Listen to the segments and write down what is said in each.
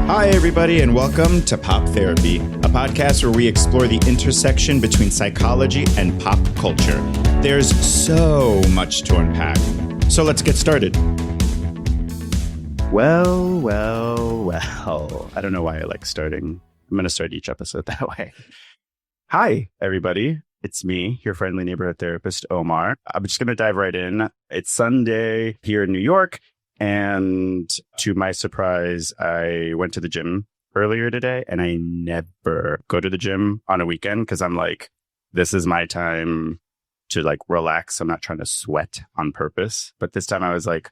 Hi, everybody, and welcome to Pop Therapy, a podcast where we explore the intersection between psychology and pop culture. There's so much to unpack. So let's get started. Well. I don't know why I like starting. I'm going to start each episode that way. Hi, everybody. It's me, your friendly neighborhood therapist, Omar. I'm just going to dive right in. It's Sunday here in New York. And to my surprise, I went to the gym earlier today, and I never go to the gym on a weekend because I'm like, this is my time to like relax. I'm not trying to sweat on purpose. But this time I was like,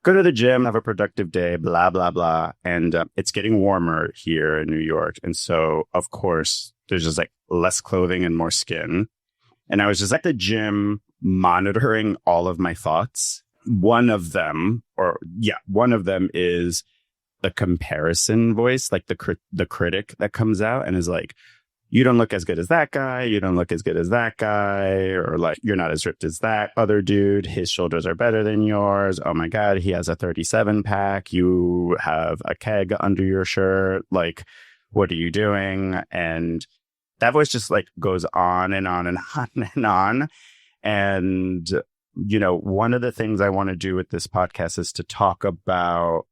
go to the gym, have a productive day, blah, blah, blah. And it's getting warmer here in New York. And so, of course, there's just like less clothing and more skin. And I was just at the gym monitoring all of my thoughts. One of them is the comparison voice, like the critic that comes out and is like, you don't look as good as that guy. You don't look as good as that guy. Or like, you're not as ripped as that other dude. His shoulders are better than yours. Oh my God, he has a 37 pack. You have a keg under your shirt. Like, what are you doing? And that voice just like goes on and on and on and on. And you know, one of the things I want to do with this podcast is to talk about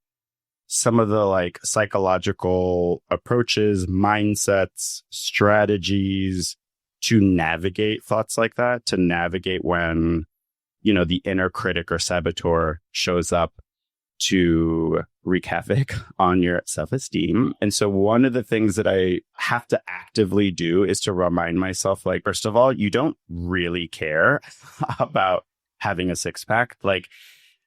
some of the like psychological approaches, mindsets, strategies to navigate thoughts like that, to navigate when, you know, the inner critic or saboteur shows up to wreak havoc on your self-esteem. And so one of the things that I have to actively do is to remind myself, like, first of all, you don't really care about having a six pack. Like,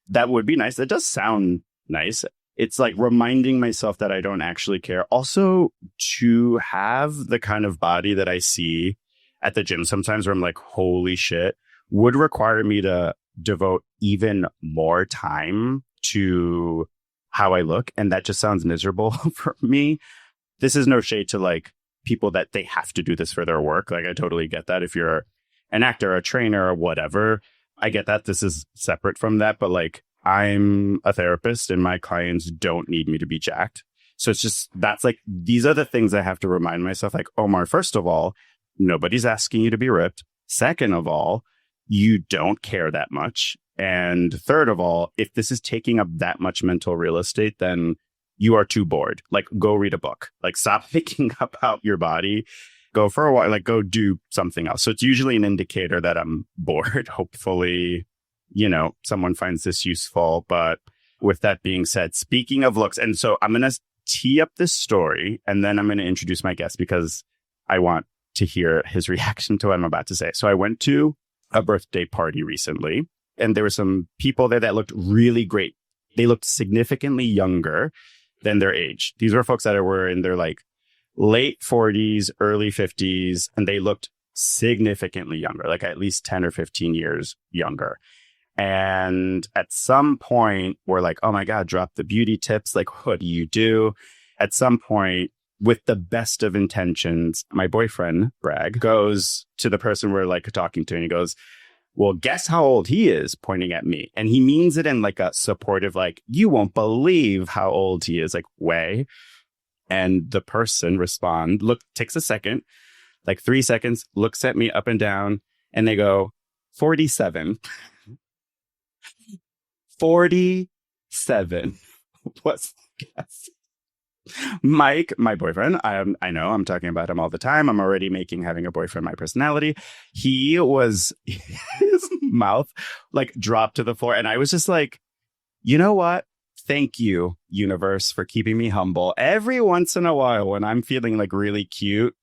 that would be nice. It does sound nice. It's like reminding myself that I don't actually care. Also, to have the kind of body that I see at the gym sometimes where I'm like, holy shit, would require me to devote even more time to how I look. And that just sounds miserable for me. This is no shade to like people that they have to do this for their work. Like, I totally get that. If you're an actor, a trainer, or whatever, I get that. This is separate from that. But like, I'm a therapist and my clients don't need me to be jacked. So it's just, that's like, these are the things I have to remind myself. Like, Omar, first of all, nobody's asking you to be ripped. Second of all, you don't care that much. And third of all, if this is taking up that much mental real estate, then you are too bored. Like, go read a book. Like, stop thinking about your body. Go for a while, like go do something else. So it's usually an indicator that I'm bored. Hopefully, you know, someone finds this useful. But with that being said, speaking of looks, and so I'm going to tee up this story and then I'm going to introduce my guest because I want to hear his reaction to what I'm about to say. So I went to a birthday party recently and there were some people there that looked really great. They looked significantly younger than their age. These were folks that were in their like late 40s, early 50s, and they looked significantly younger, like at least 10 or 15 years younger. And at some point, we're like, oh my God, drop the beauty tips. Like, what do you do? At some point, with the best of intentions, my boyfriend, Bragg, goes to the person we're like talking to and he goes, well, guess how old he is, pointing at me. And he means it in like a supportive, like, you won't believe how old he is, like, way. And the person takes a second, like 3 seconds, looks at me up and down, and they go, 47. 47 was the guess. Mike, my boyfriend, I know I'm talking about him all the time. I'm already making having a boyfriend my personality. His mouth like dropped to the floor. And I was just like, you know what? Thank you, universe, for keeping me humble. Every once in a while, when I'm feeling like really cute,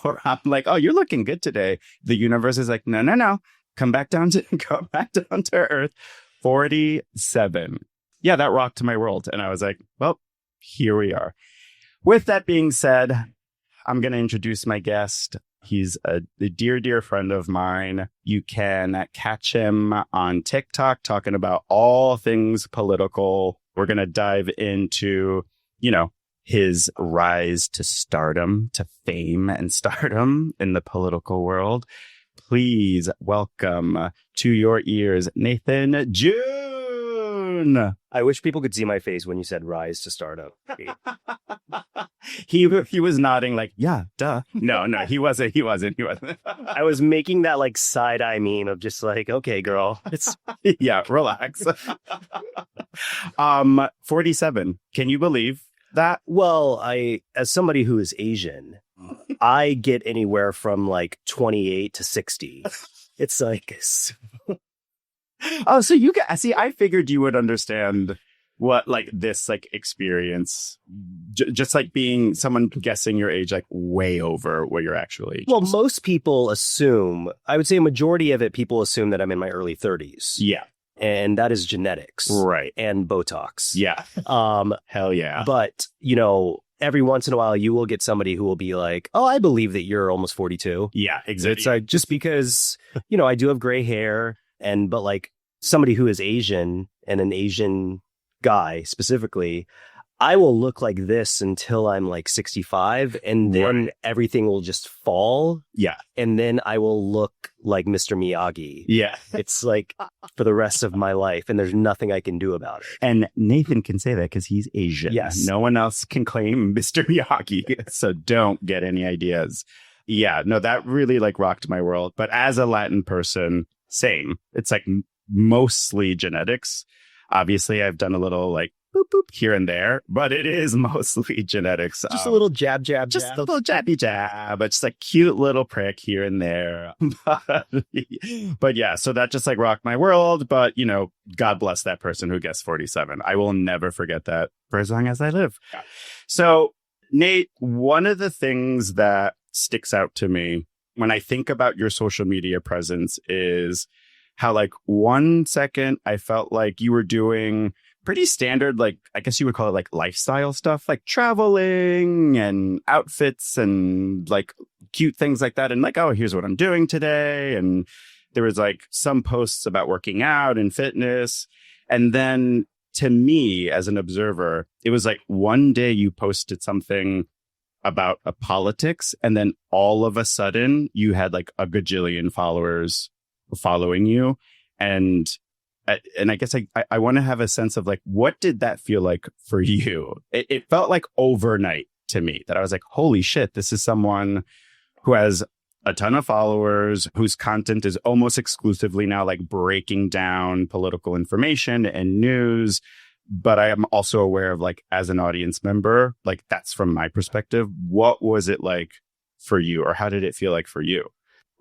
or I'm like, oh, you're looking good today, the universe is like, no, go back down to earth. 47. Yeah, that rocked my world. And I was like, well, here we are. With that being said, I'm going to introduce my guest. He's a dear friend of mine. You can catch him on TikTok talking about all things political. We're going to dive into, you know, his rise to stardom, to fame and stardom in the political world. Please welcome to your ears, Nathan June. soon. I wish people could see my face when you said rise to stardom. He was nodding like, yeah, duh. No, he wasn't. I was making that like side eye meme of just like, okay, girl, it's yeah, relax. 47. Can you believe that? Well, as somebody who is Asian, I get anywhere from like 28 to 60. It's like, oh, so you see, I figured you would understand what like this like experience, just like being someone guessing your age, like way over what your actual age. Well, most people assume, I would say a majority of it, people assume that I'm in my early 30s. Yeah. And that is genetics. Right. And Botox. Yeah. Hell yeah. But, every once in a while you will get somebody who will be like, oh, I believe that you're almost 42. Yeah, exactly. It's like, just because, I do have gray hair but like somebody who is Asian and an Asian guy specifically, I will look like this until I'm like 65 and then everything will just fall. Yeah. And then I will look like Mr. Miyagi. Yeah. It's like for the rest of my life and there's nothing I can do about it. And Nathan can say that because he's Asian. Yes. No one else can claim Mr. Miyagi. So don't get any ideas. Yeah, no, that really like rocked my world. But as a Latin person, same. It's like mostly genetics. Obviously, I've done a little like boop, boop here and there, but it is mostly genetics. Just a little jab. Just a little jabby jab, but just a cute little prick here and there. But yeah, so that just like rocked my world. But, God bless that person who guessed 47. I will never forget that for as long as I live. Yeah. So, Nate, one of the things that sticks out to me when I think about your social media presence is how like 1 second I felt like you were doing pretty standard, like I guess you would call it like lifestyle stuff, like traveling and outfits and like cute things like that. And like, oh, here's what I'm doing today. And there was like some posts about working out and fitness. And then to me as an observer, it was like one day you posted something about a politics and then all of a sudden you had like a gajillion followers following you. And I guess I want to have a sense of like, what did that feel like for you? It felt like overnight to me that I was like, holy shit, this is someone who has a ton of followers, whose content is almost exclusively now like breaking down political information and news. But I am also aware of like, as an audience member, like that's from my perspective. What was it like for you, or how did it feel like for you?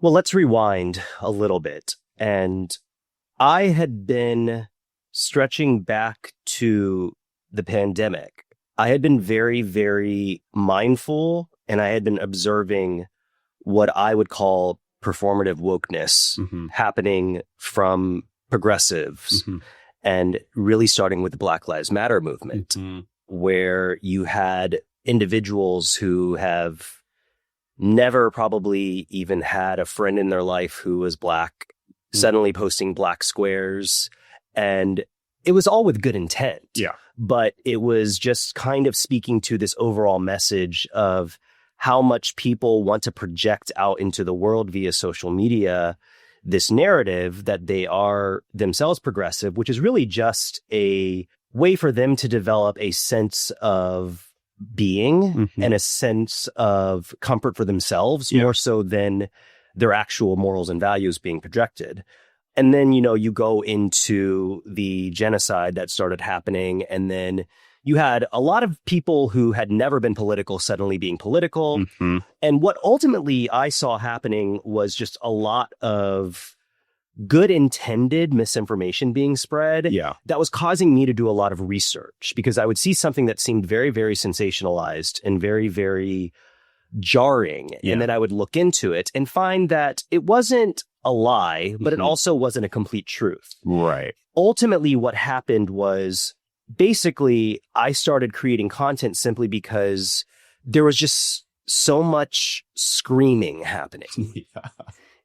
Well, let's rewind a little bit. And I had been stretching back to the pandemic. I had been very, very mindful, and I had been observing what I would call performative wokeness happening from progressives and really starting with the Black Lives Matter movement, where you had individuals who have never probably even had a friend in their life who was Black, suddenly posting Black squares. And it was all with good intent. Yeah. But it was just kind of speaking to this overall message of how much people want to project out into the world via social media this narrative that they are themselves progressive, which is really just a way for them to develop a sense of being and a sense of comfort for themselves, more so than their actual morals and values being projected. And then, you go into the genocide that started happening, and then you had a lot of people who had never been political suddenly being political. And what ultimately I saw happening was just a lot of good intended misinformation being spread that was causing me to do a lot of research, because I would see something that seemed very, very sensationalized and very, very jarring. And then I would look into it and find that it wasn't a lie, but it also wasn't a complete truth. Right. Ultimately, what happened was basically I started creating content simply because there was just so much screaming happening.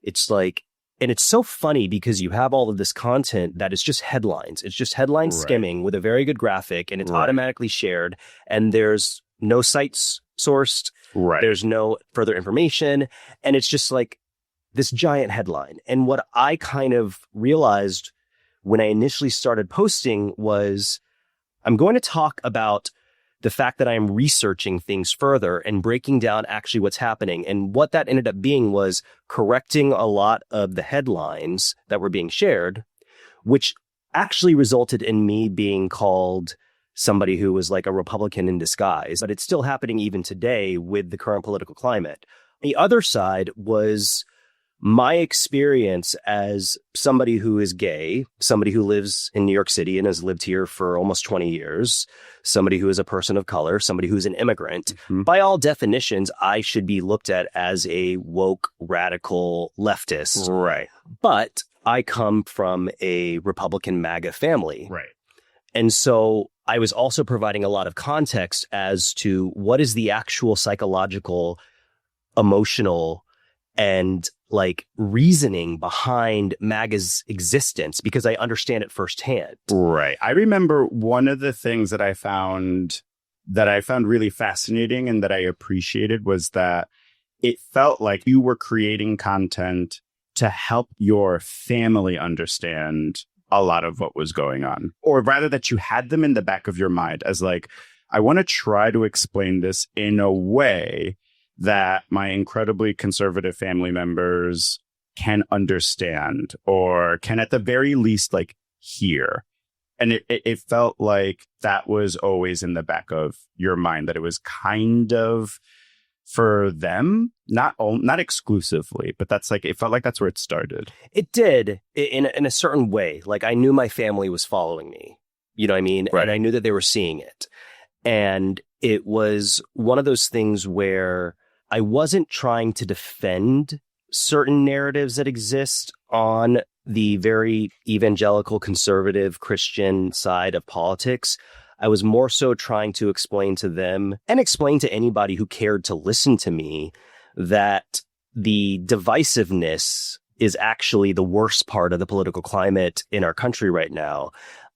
It's like, and it's so funny because you have all of this content that is just headlines. It's just headline skimming with a very good graphic, and it's automatically shared, and there's no sites sourced. There's no further information. And it's just like this giant headline. And what I kind of realized when I initially started posting was, I'm going to talk about the fact that I'm researching things further and breaking down actually what's happening. And what that ended up being was correcting a lot of the headlines that were being shared, which actually resulted in me being called somebody who was like a Republican in disguise. But it's still happening even today with the current political climate. The other side was my experience as somebody who is gay, somebody who lives in New York City and has lived here for almost 20 years, somebody who is a person of color, somebody who's an immigrant. Mm-hmm. By all definitions, I should be looked at as a woke, radical leftist. Right. But I come from a Republican MAGA family. Right. And so I was also providing a lot of context as to what is the actual psychological, emotional, and like reasoning behind MAGA's existence, because I understand it firsthand. Right. I remember one of the things that I found really fascinating and that I appreciated was that it felt like you were creating content to help your family understand a lot of what was going on, or rather that you had them in the back of your mind as like, I want to try to explain this in a way that my incredibly conservative family members can understand, or can at the very least like hear. And it felt like that was always in the back of your mind, that it was kind of for them, not exclusively, but that's like, it felt like that's where it started. It did in a certain way. Like I knew my family was following me, you know what I mean? Right. And I knew that they were seeing it. And it was one of those things where I wasn't trying to defend certain narratives that exist on the very evangelical, conservative, Christian side of politics. I was more so trying to explain to them and explain to anybody who cared to listen to me that the divisiveness is actually the worst part of the political climate in our country right now.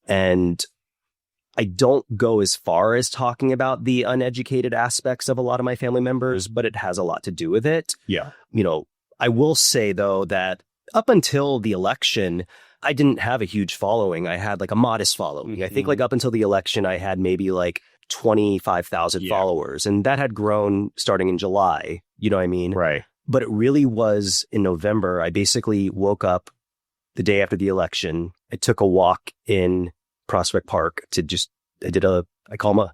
And I don't go as far as talking about the uneducated aspects of a lot of my family members, but it has a lot to do with it. Yeah. You know, I will say, though, that up until the election, I didn't have a huge following. I had like a modest following. Mm-hmm. I think like up until the election, I had maybe like 25,000 followers, and that had grown starting in July. You know what I mean? Right. But it really was in November. I basically woke up the day after the election. I took a walk in Prospect Park I call them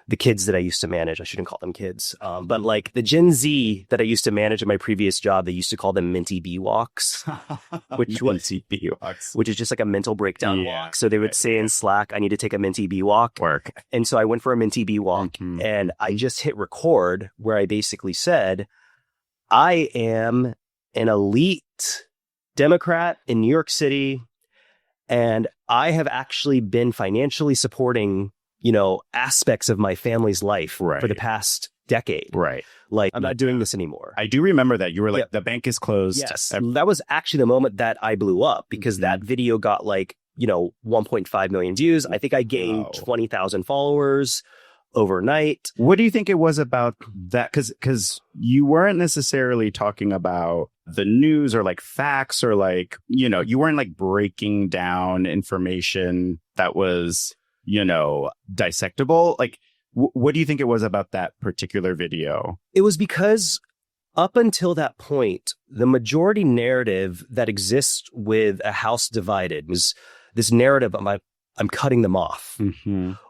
the kids that I used to manage. I shouldn't call them kids. But like the Gen Z that I used to manage at my previous job, they used to call them Minty Bee walks, which is just like a mental breakdown walk. So they would say in Slack, I need to take a Minty Bee walk. And so I went for a Minty Bee walk, and I just hit record where I basically said, I am an elite Democrat in New York City, and I have actually been financially supporting, aspects of my family's life for the past decade. Right. Like, I'm not doing this anymore. I do remember that. You were like, the bank is closed. Yes. That was actually the moment that I blew up, because that video got like, 1.5 million views. I think I gained 20,000 followers overnight. What do you think it was about that? Because you weren't necessarily talking about the news or like facts or like, you weren't like breaking down information that was, dissectable. Like, what do you think it was about that particular video? It was because up until that point, the majority narrative that exists with a house divided is this narrative of I'm cutting them off,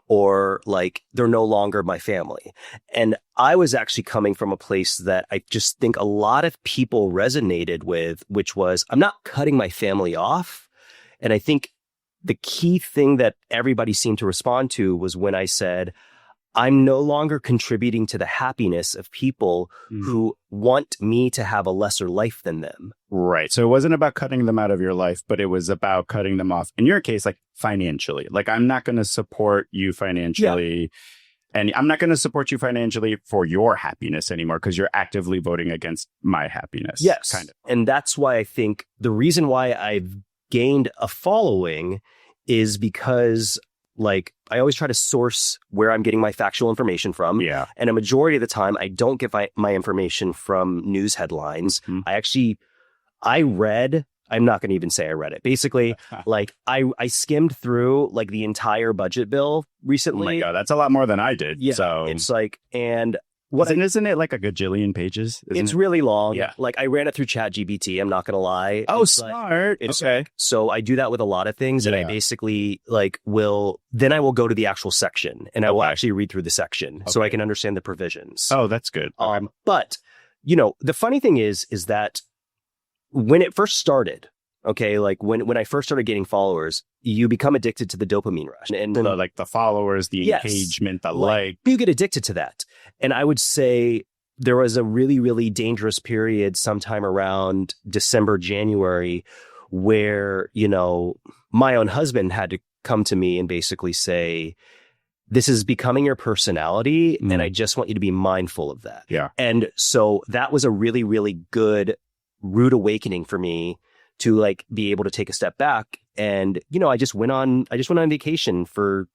or like they're no longer my family. And I was actually coming from a place that I just think a lot of people resonated with, which was, I'm not cutting my family off. And I think the key thing that everybody seemed to respond to was when I said, I'm no longer contributing to the happiness of people who want me to have a lesser life than them. Right. So it wasn't about cutting them out of your life, but it was about cutting them off. In your case, like financially, like I'm not going to support you financially. Yeah. And I'm not going to support you financially for your happiness anymore, because you're actively voting against my happiness. Yes. Kind of. And that's why I think the reason why I've gained a following is because, like, I always try to source where I'm getting my factual information from. Yeah. And a majority of the time, I don't get my information from news headlines. I I'm not going to even say I read it. Basically, like I skimmed through like the entire budget bill recently. Oh my God, that's a lot more than I did. Yeah, So it's like, and isn't it like a gajillion pages? It's really long. Yeah. Like I ran it through ChatGPT. I'm not going to lie. Oh, It's smart. okay. So I do that with a lot of things. And I basically like then I will go to the actual section and I will actually read through the section so I can understand the provisions. Oh, that's good. But the funny thing is that when it first started, okay, like when I first started getting followers, you become addicted to the dopamine rush. And like the followers, the engagement, the like. You get addicted to that. And I would say there was a really, really dangerous period sometime around December, January, where, my own husband had to come to me and basically say, this is becoming your personality, and I just want you to be mindful of that. Yeah. And so that was a really, really good rude awakening for me to like be able to take a step back. And, I just went on vacation for,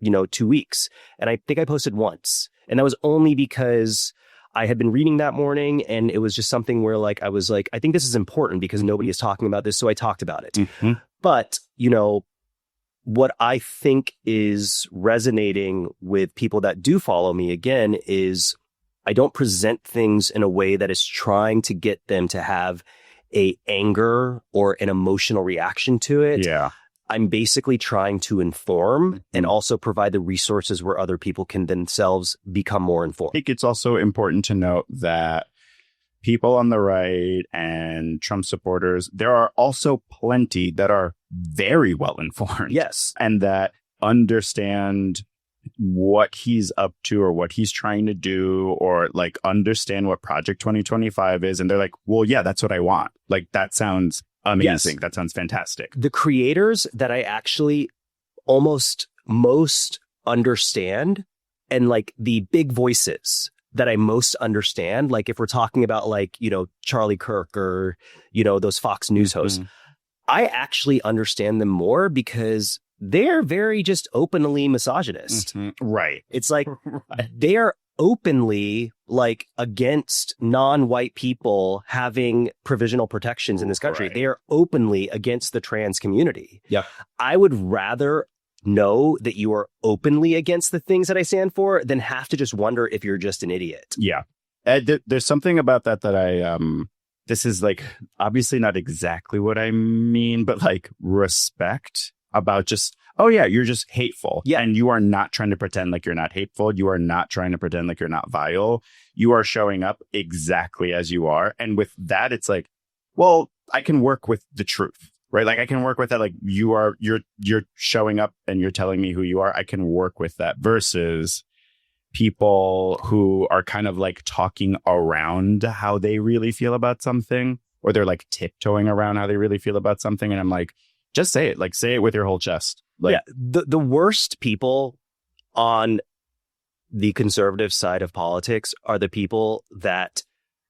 2 weeks. And I think I posted once. And that was only because I had been reading that morning. And it was just something where like, I was like, I think this is important because nobody is talking about this. So I talked about it. Mm-hmm. But, what I think is resonating with people that do follow me again is I don't present things in a way that is trying to get them to have a anger or an emotional reaction to it. Yeah. I'm basically trying to inform and also provide the resources where other people can themselves become more informed. I think it's also important to note that people on the right and Trump supporters, there are also plenty that are very well informed. Yes. And that understand what he's up to or what he's trying to do, or like understand what Project 2025 is. And they're like, well, yeah, that's what I want. Like, that sounds amazing. Yes. That sounds fantastic. The creators that I actually almost most understand, and like the big voices that I most understand, like if we're talking about like, Charlie Kirk or, those Fox News hosts, I actually understand them more because they're very just openly misogynist. Right. It's like they are openly like against non-white people having provisional protections in this country. Right. They are openly against the trans community. Yeah. I would rather know that you are openly against the things that I stand for than have to just wonder if you're just an idiot. Yeah. There's something about that I, this is like obviously not exactly what I mean, but like respect about just, oh yeah, you're just hateful. Yeah. And you are not trying to pretend like you're not hateful. You are not trying to pretend like you're not vile. You are showing up exactly as you are. And with that, it's like, well, I can work with the truth, right? Like I can work with that. Like you're showing up and you're telling me who you are. I can work with that versus people who are kind of like talking around how they really feel about something, or they're like tiptoeing around how they really feel about something. And I'm like, just say it. Like, say it with your whole chest. Like, yeah, the worst people on the conservative side of politics are the people that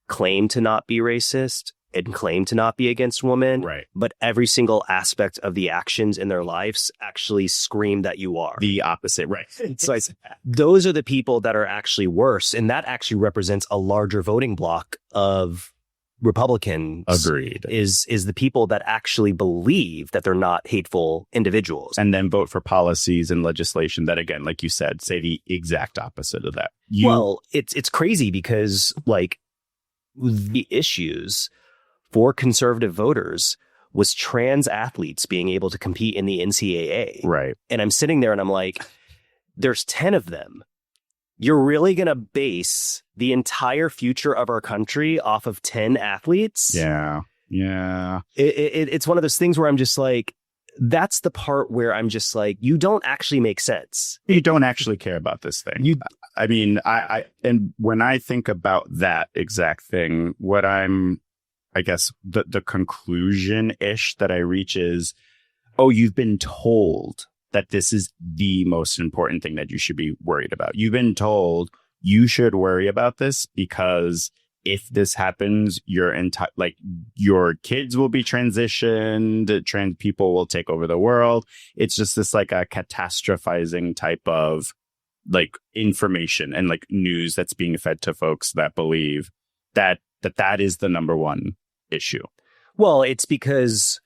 claim to not be racist and claim to not be against women. Right. But every single aspect of the actions in their lives actually scream that you are. The opposite. Right. So those are the people that are actually worse. And that actually represents a larger voting block of Republicans. Agreed. Is the people that actually believe that they're not hateful individuals. And then vote for policies and legislation that, again, like you said, say the exact opposite of that. Well, it's crazy because like the issues for conservative voters was trans athletes being able to compete in the NCAA. Right. And I'm sitting there and I'm like, there's 10 of them. You're really going to base the entire future of our country off of 10 athletes? Yeah. Yeah. It's one of those things where I'm just like, that's the part where I'm just like, you don't actually make sense. You don't actually care about this thing. I mean, and when I think about that exact thing, what I guess the conclusion-ish that I reach is, oh, you've been told that this is the most important thing that you should be worried about. You've been told you should worry about this because if this happens, your kids will be transitioned, trans people will take over the world. It's just this like a catastrophizing type of like information and like news that's being fed to folks that believe that is the number one issue. Well, it's because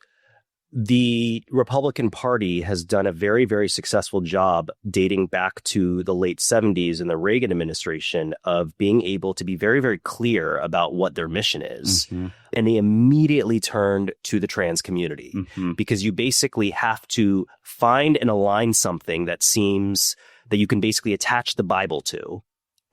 the Republican Party has done a very, very successful job dating back to the late 70s and the Reagan administration of being able to be very, very clear about what their mission is. Mm-hmm. And they immediately turned to the trans community because you basically have to find and align something that seems that you can basically attach the Bible to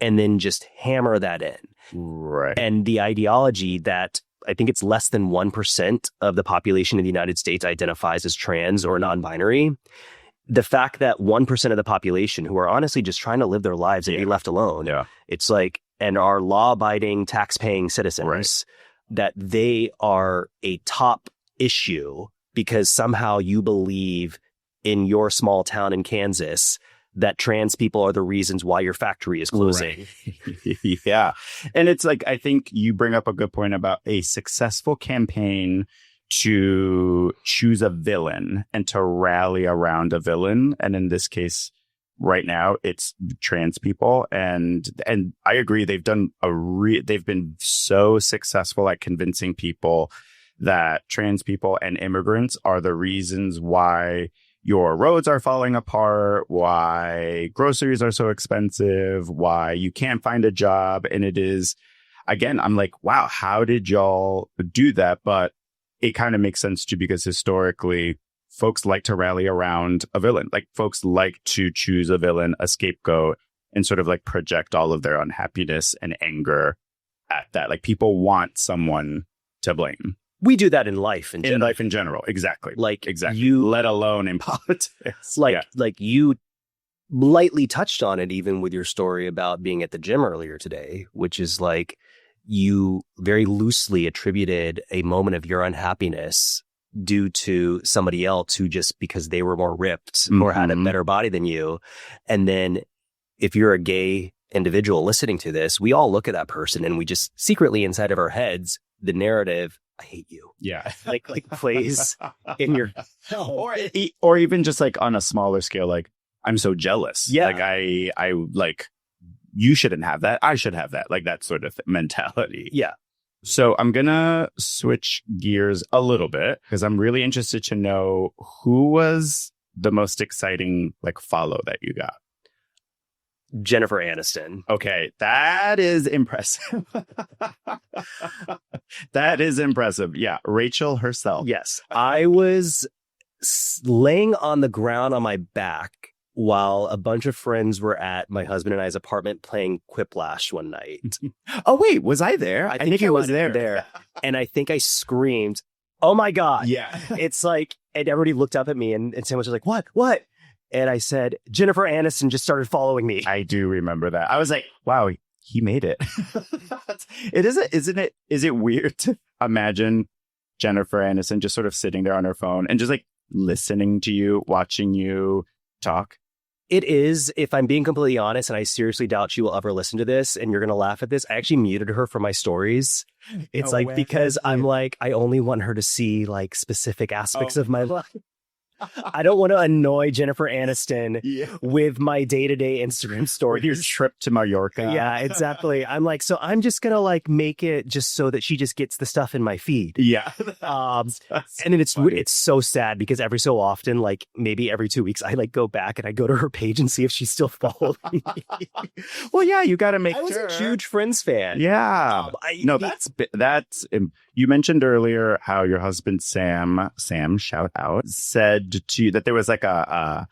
and then just hammer that in. Right. And the ideology that I think it's less than 1% of the population of the United States identifies as trans or non-binary. The fact that 1% of the population who are honestly just trying to live their lives and be left alone, it's like, and are law-abiding, tax-paying citizens, that they are a top issue because somehow you believe in your small town in Kansas that trans people are the reasons why your factory is closing. Right. Yeah. And it's like, I think you bring up a good point about a successful campaign to choose a villain and to rally around a villain. And in this case, right now, it's trans people. And I agree. They've done they've been so successful at convincing people that trans people and immigrants are the reasons why your roads are falling apart, why groceries are so expensive, why you can't find a job. And it is, again, I'm like, wow, how did y'all do that? But it kind of makes sense too, because historically, folks like to rally around a villain. Like folks like to choose a villain, a scapegoat, and sort of like project all of their unhappiness and anger at that. Like people want someone to blame. We do that in life in general. In life in general, exactly. Exactly. Let alone in politics. Like you lightly touched on it even with your story about being at the gym earlier today, which is like you very loosely attributed a moment of your unhappiness due to somebody else who just because they were more ripped or had a better body than you. And then if you're a gay individual listening to this, we all look at that person and we just secretly inside of our heads, the narrative, I hate you. Yeah. like plays in your or even just like on a smaller scale, like I'm so jealous. Yeah. Like I like you shouldn't have that. I should have that. Like that sort of mentality. Yeah. So I'm going to switch gears a little bit because I'm really interested to know who was the most exciting like follow that you got. Jennifer Aniston. Okay, that is impressive. That is impressive. Yeah, Rachel herself. Yes. I was laying on the ground on my back while a bunch of friends were at my husband and I's apartment playing Quiplash one night. Oh, wait, was I there? I think I was there. And I think I screamed, oh my God. Yeah. It's like, and everybody looked up at me and Sam was like, what? And I said, Jennifer Aniston just started following me. I do remember that. I was like, wow, he made it. Is it weird to imagine Jennifer Aniston just sort of sitting there on her phone and just like listening to you, watching you talk? It is, if I'm being completely honest, and I seriously doubt she will ever listen to this, and you're going to laugh at this, I actually muted her for my stories. It's because I'm like, I only want her to see like specific aspects of my life. I don't want to annoy Jennifer Aniston with my day-to-day Instagram story. Your trip to Mallorca. Yeah, exactly. I'm like, so I'm just going to like make it just so that she just gets the stuff in my feed. Yeah. And then it's so sad because every so often, like maybe every 2 weeks, I like go back and I go to her page and see if she's still following me. Well, yeah, you got to make sure. I was a huge Friends fan. Yeah. That's you mentioned earlier how your husband, Sam, shout out, said to you that there was like a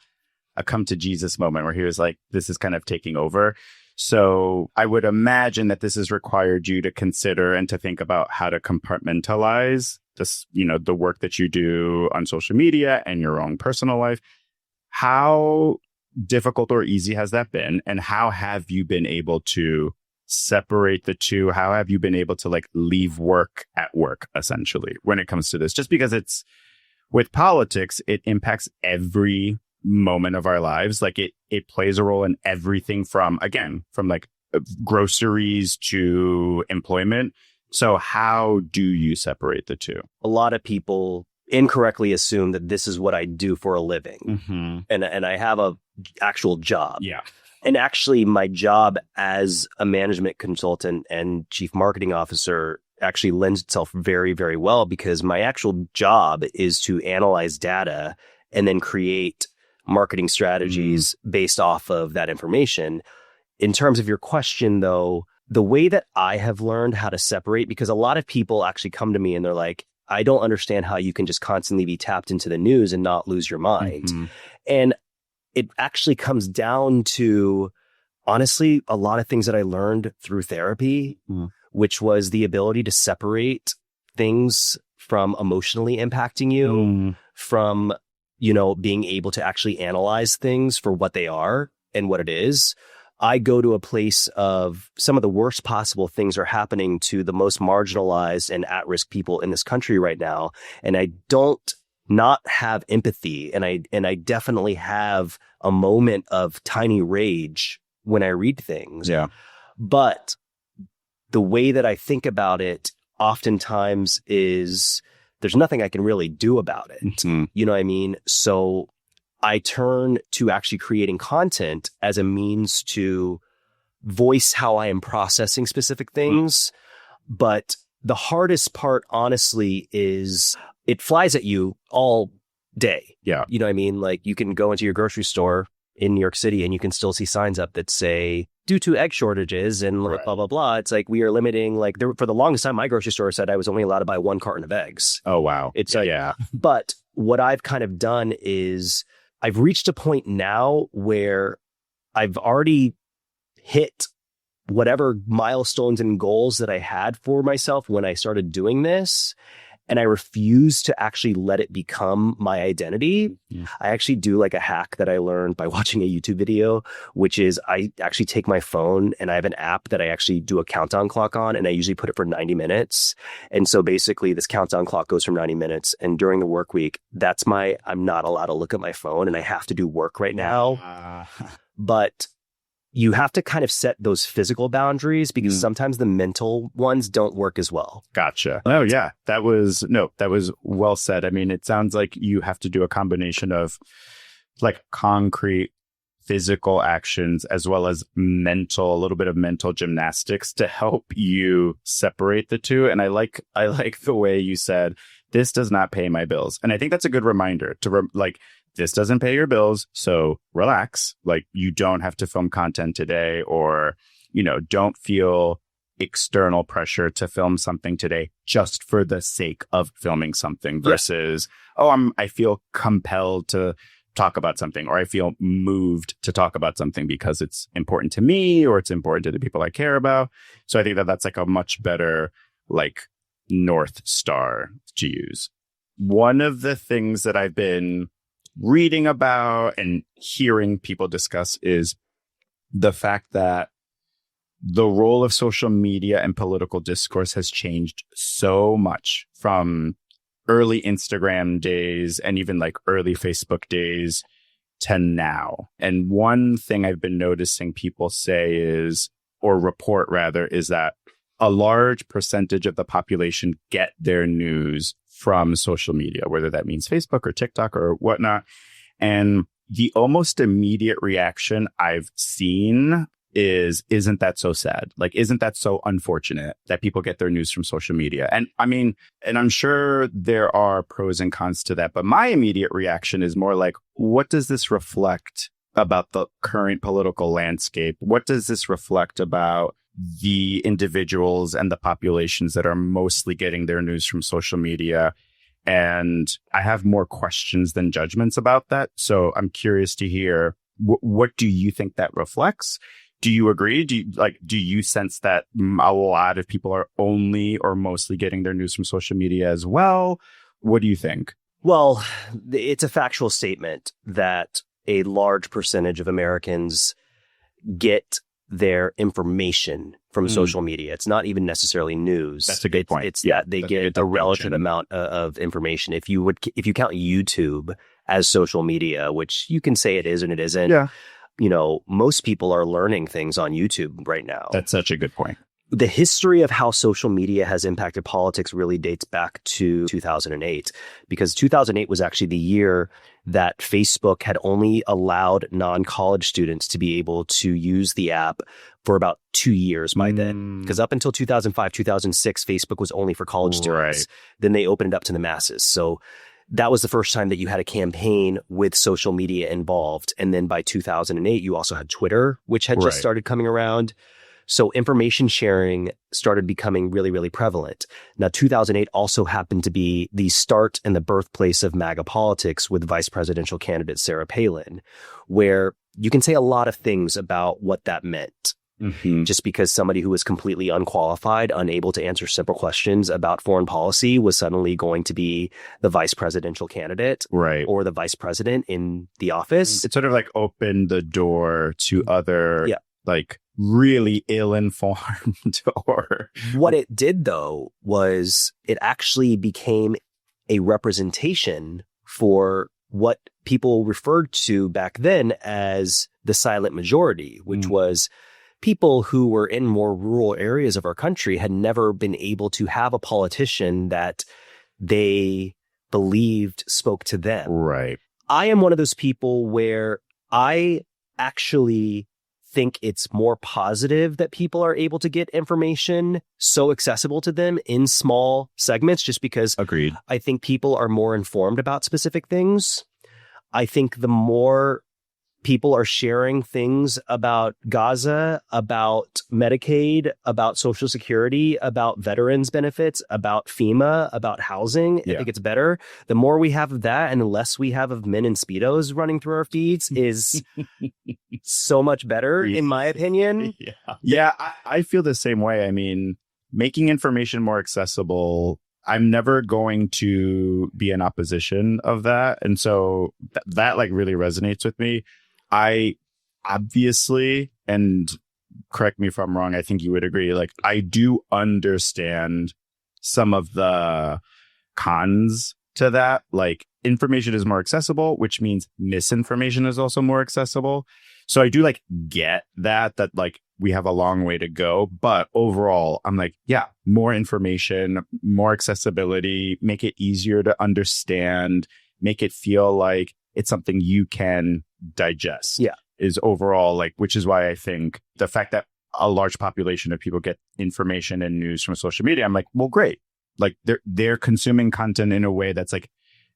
come to Jesus moment where he was like, this is kind of taking over. So I would imagine that this has required you to consider and to think about how to compartmentalize this, the work that you do on social media and your own personal life. How difficult or easy has that been? And how have you been able to separate the two? How have you been able to like leave work at work, essentially, when it comes to this? Just because it's with politics, it impacts every moment of our lives. Like it plays a role in everything from like groceries to employment. So how do you separate the two? A lot of people incorrectly assume that this is what I do for a living. And I have a actual job. Yeah. And actually, my job as a management consultant and chief marketing officer actually lends itself very, very well because my actual job is to analyze data and then create marketing strategies based off of that information. In terms of your question, though, the way that I have learned how to separate, because a lot of people actually come to me and they're like, I don't understand how you can just constantly be tapped into the news and not lose your mind. And it actually comes down to, honestly, a lot of things that I learned through therapy, which was the ability to separate things from emotionally impacting you, from, being able to actually analyze things for what they are and what it is. I go to a place of some of the worst possible things are happening to the most marginalized and at-risk people in this country right now. And I don't not have empathy. And I definitely have a moment of tiny rage when I read things. Yeah. But the way that I think about it oftentimes is there's nothing I can really do about it. You know what I mean? So I turn to actually creating content as a means to voice how I am processing specific things. But the hardest part, honestly, is it flies at you all day. Yeah. You know what I mean? Like you can go into your grocery store in New York City and you can still see signs up that say, due to egg shortages and like blah, blah, blah. It's like we are limiting, like for the longest time, my grocery store said I was only allowed to buy 1 carton of eggs. Oh, wow. It's like, but what I've kind of done is I've reached a point now where I've already hit whatever milestones and goals that I had for myself when I started doing this. And I refuse to actually let it become my identity. I actually do like a hack that I learned by watching a YouTube video, which is I actually take my phone and I have an app that I actually do a countdown clock on, and I usually put it for 90 minutes. And so basically this countdown clock goes from 90 minutes. And during the work week, I'm not allowed to look at my phone and I have to do work right now. But you have to kind of set those physical boundaries because sometimes the mental ones don't work as well. Gotcha. Oh, yeah. That was well said. I mean, it sounds like you have to do a combination of like concrete physical actions as well as a little bit of mental gymnastics to help you separate the two. And I like the way you said, this does not pay my bills. And I think that's a good reminder to this doesn't pay your bills, so relax. Like you don't have to film content today, or, don't feel external pressure to film something today just for the sake of filming something versus, I feel compelled to talk about something, or I feel moved to talk about something because it's important to me or it's important to the people I care about. So I think that that's like a much better North Star to use. One of the things that I've been reading about and hearing people discuss is the fact that the role of social media and political discourse has changed so much from early Instagram days and even early Facebook days to now. And one thing I've been noticing people say report is that a large percentage of the population get their news from social media, whether that means Facebook or TikTok or whatnot. And the almost immediate reaction I've seen isn't that so sad? Isn't that so unfortunate that people get their news from social media? And I mean, and I'm sure there are pros and cons to that, but my immediate reaction is more like, what does this reflect about the current political landscape? What does this reflect about the individuals and the populations that are mostly getting their news from social media? And I have more questions than judgments about that. So I'm curious to hear, what do you think that reflects? Do you agree? Do you sense that a lot of people are only or mostly getting their news from social media as well? What do you think? Well, it's a factual statement that a large percentage of Americans get their information from social media. It's not even necessarily news. That's a good point. It's that they get a relative amount of information. If you count YouTube as social media, which you can say it is and it isn't. Yeah. Most people are learning things on YouTube right now. That's such a good point. the history of how social media has impacted politics really dates back to 2008, because 2008 was actually the year that Facebook had only allowed non-college students to be able to use the app for about 2 years by then. Because up until 2005, 2006, Facebook was only for college students. Then they opened it up to the masses. So that was the first time that you had a campaign with social media involved. And then by 2008, you also had Twitter, which had just started coming around. So information sharing started becoming really, really prevalent. Now, 2008 also happened to be the start and the birthplace of MAGA politics with vice presidential candidate Sarah Palin, where you can say a lot of things about what that meant. Just because somebody who was completely unqualified, unable to answer simple questions about foreign policy was suddenly going to be the vice presidential candidate or the vice president in the office. It sort of like opened the door to other like really ill-informed or what it did though was it actually became a representation for what people referred to back then as the silent majority, which was people who were in more rural areas of our country had never been able to have a politician that they believed spoke to them. Right. I am one of those people where I actually think it's more positive that people are able to get information so accessible to them in small segments, just because I think people are more informed about specific things. I think the more people are sharing things about Gaza, about Medicaid, about Social Security, about veterans benefits, about FEMA, about housing, I think it's better. The more we have of that and the less we have of men in Speedos running through our feeds is so much better, in my opinion. Yeah, I feel the same way. I mean, making information more accessible, I'm never going to be in opposition of that. And so that like really resonates with me. I obviously, and correct me if I'm wrong, I think you would agree, like I do understand some of the cons to that. Like information is more accessible, which means misinformation is also more accessible. So I do like get that like we have a long way to go. But overall, I'm like, yeah, more information, more accessibility, make it easier to understand, make it feel like it's something you can digest is overall like, which is why I think the fact that a large population of people get information and news from social media, I'm like, well, great. Like they're consuming content in a way that's like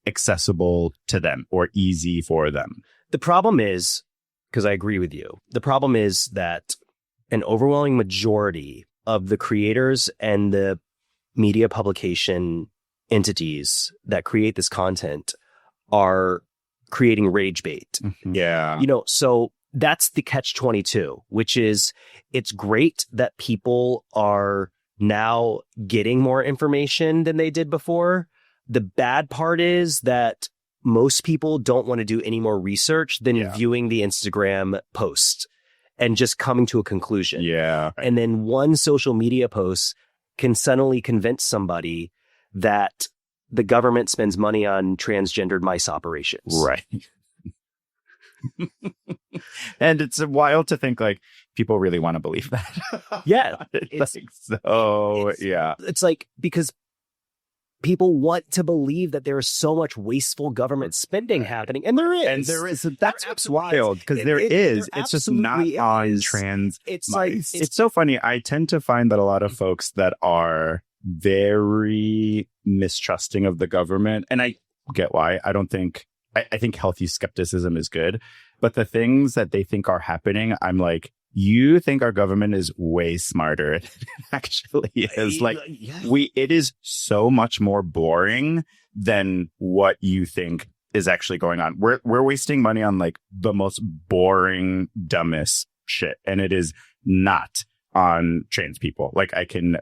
accessible to them or easy for them. The problem is, because I agree with you, the problem is that an overwhelming majority of the creators and the media publication entities that create this content are creating rage bait. Yeah. You know, so that's the catch-22, which is it's great that people are now getting more information than they did before. The bad part is that most people don't want to do any more research than viewing the Instagram post and just coming to a conclusion. Yeah. And then one social media post can suddenly convince somebody that the government spends money on transgendered mice operations. Right. And it's wild to think like people really want to believe that. It's like, because people want to believe that there is so much wasteful government spending happening. And there is. That's what's wild, because there is. It's just not on trans. It's so funny. I tend to find that a lot of folks that are very mistrusting of the government, and I get why. I think healthy skepticism is good, but the things that they think are happening, I'm like, you think our government is way smarter than it actually is. Like it is so much more boring than what you think is actually going on. We're wasting money on like the most boring, dumbest shit, and it is not on trans people. Like I can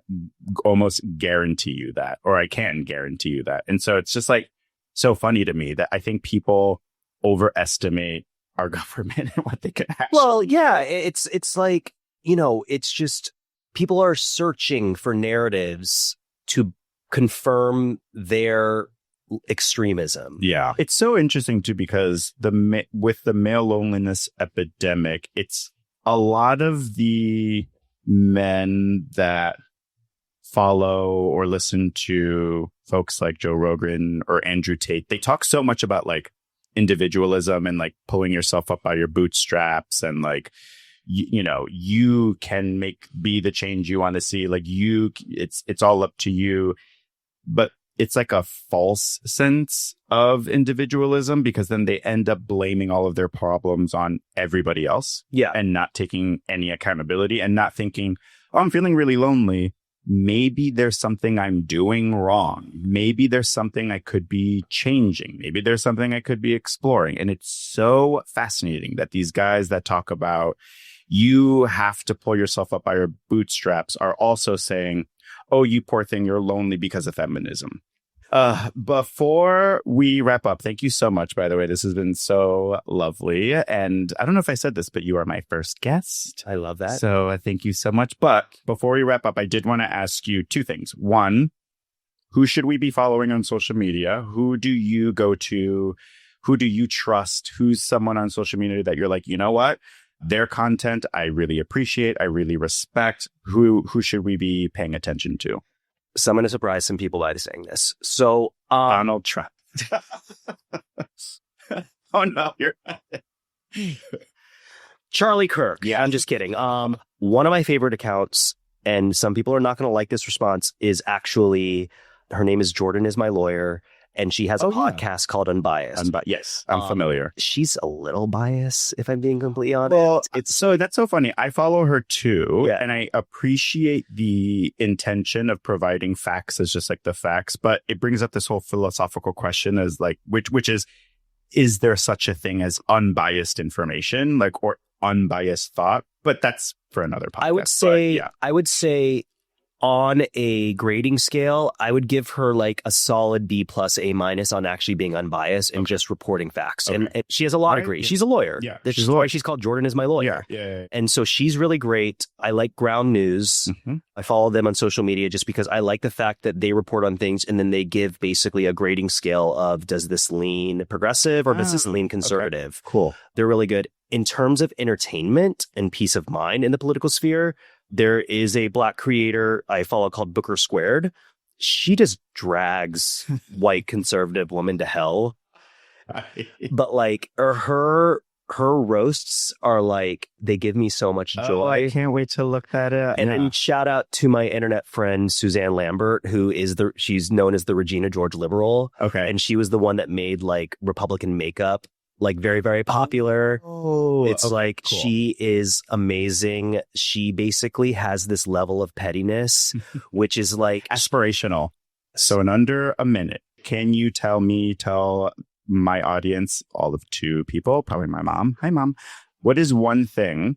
almost guarantee you that, or I can guarantee you that. And so it's just like so funny to me that I think people overestimate our government and what they can actually. Well, yeah, it's like, you know, it's just people are searching for narratives to confirm their extremism. Yeah. It's so interesting too, because with the male loneliness epidemic, it's a lot of the men that follow or listen to folks like Joe Rogan or Andrew Tate, they talk so much about like individualism and like pulling yourself up by your bootstraps and like, you know, you can be the change you want to see. Like it's all up to you. But it's like a false sense of individualism because then they end up blaming all of their problems on everybody else. Yeah. And not taking any accountability and not thinking, oh, I'm feeling really lonely. Maybe there's something I'm doing wrong. Maybe there's something I could be changing. Maybe there's something I could be exploring. And it's so fascinating that these guys that talk about you have to pull yourself up by your bootstraps are also saying, oh, you poor thing, you're lonely because of feminism. Before we wrap up, thank you so much, by the way. This has been so lovely. And I don't know if I said this, but you are my first guest. I love that. So thank you so much. But before we wrap up, I did want to ask you two things. One, who should we be following on social media? Who do you go to? Who do you trust? Who's someone on social media that you're like, you know what? Their content, I really appreciate. I really respect. Who should we be paying attention to? So I'm going to surprise some people by saying this. So, Donald Trump. Oh, no, you're Charlie Kirk. Yeah. I'm just kidding. One of my favorite accounts, and some people are not going to like this response, is actually, her name is Jordan is My Lawyer. And she has a podcast called Unbiased. Yes, I'm familiar. She's a little biased, if I'm being completely honest. Well, that's so funny. I follow her too, Yeah. and I appreciate the intention of providing facts as just like the facts. But it brings up this whole philosophical question as like, which is there such a thing as unbiased information, like, or unbiased thought? But that's for another podcast. I would say on a grading scale, I would give her like a solid B plus A minus on actually being unbiased and just reporting facts. Okay. And she has a law degree. She's a lawyer. Yeah. This is why she's called Jordan is My Lawyer. Yeah. And so she's really great. I like Ground News. Mm-hmm. I follow them on social media just because I like the fact that they report on things and then they give basically a grading scale of, does this lean progressive or does this lean conservative? Okay. Cool. They're really good. In terms of entertainment and peace of mind in the political sphere, there is a Black creator I follow called Booker Squared. She just drags white conservative women to hell. But like her roasts are like, they give me so much joy. Oh, I can't wait to look that up. And shout out to my internet friend Suzanne Lambert, who is she's known as the Regina George liberal. Okay. And she was the one that made like Republican makeup like very, very popular. Oh, it's okay, like, cool. She is amazing. She basically has this level of pettiness, which is like aspirational. So in under a minute, can you tell my audience, all of two people, probably my mom. Hi, Mom. What is one thing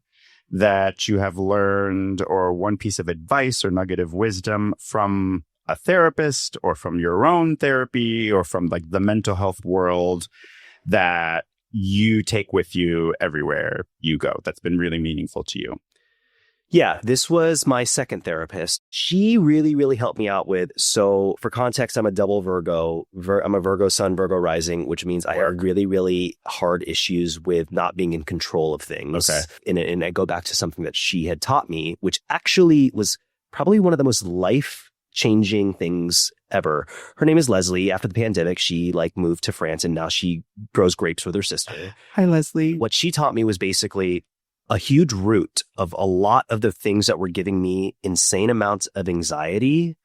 that you have learned or one piece of advice or nugget of wisdom from a therapist or from your own therapy or from like the mental health world that you take with you everywhere you go that's been really meaningful to you? Yeah, this was my second therapist. She really, really helped me out with. So for context, I'm a double Virgo. I'm a Virgo sun, Virgo rising, which means I have really, really hard issues with not being in control of things. Okay. And I go back to something that she had taught me, which actually was probably one of the most life-changing things ever. Her name is Leslie. After the pandemic, she like moved to France and now she grows grapes with her sister. Hi, Leslie. What she taught me was basically a huge root of a lot of the things that were giving me insane amounts of anxiety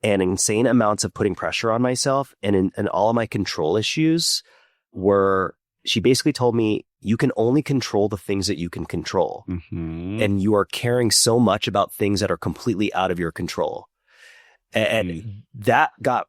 and insane amounts of putting pressure on myself and all of my control issues were, she basically told me, you can only control the things that you can control. Mm-hmm. And you are caring so much about things that are completely out of your control. And that got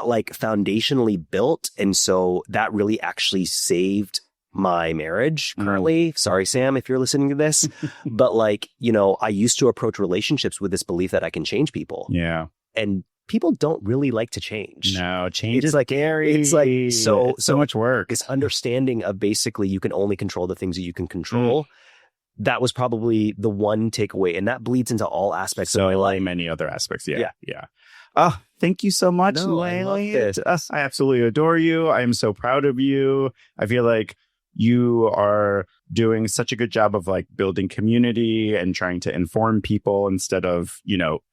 like foundationally built. And so that really actually saved my marriage currently. Sorry, Sam, if you're listening to this. But like, you know, I used to approach relationships with this belief that I can change people. Yeah. And people don't really like to change. No, change is like scary. It's like so much work. This understanding of basically you can only control the things that you can control. That was probably the one takeaway. And that bleeds into all aspects of my life. Many other aspects. Yeah. Oh, thank you so much, No, Layli. I love this. I absolutely adore you. I am so proud of you. I feel like You are doing such a good job of like building community and trying to inform people instead of,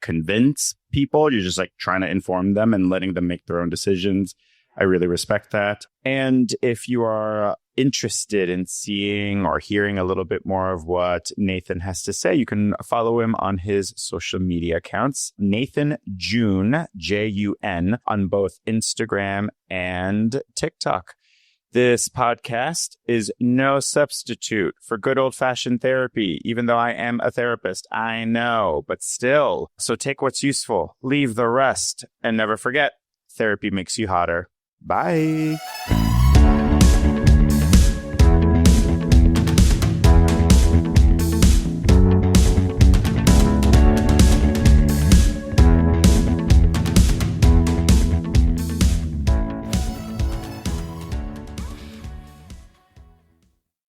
convince people. You're just like trying to inform them and letting them make their own decisions. I really respect that. And if you are interested in seeing or hearing a little bit more of what Nathan has to say, you can follow him on his social media accounts, Nathan June, Jun, on both Instagram and TikTok. This podcast is no substitute for good old-fashioned therapy, even though I am a therapist. I know, but still. So take what's useful, leave the rest, and never forget, therapy makes you hotter. Bye.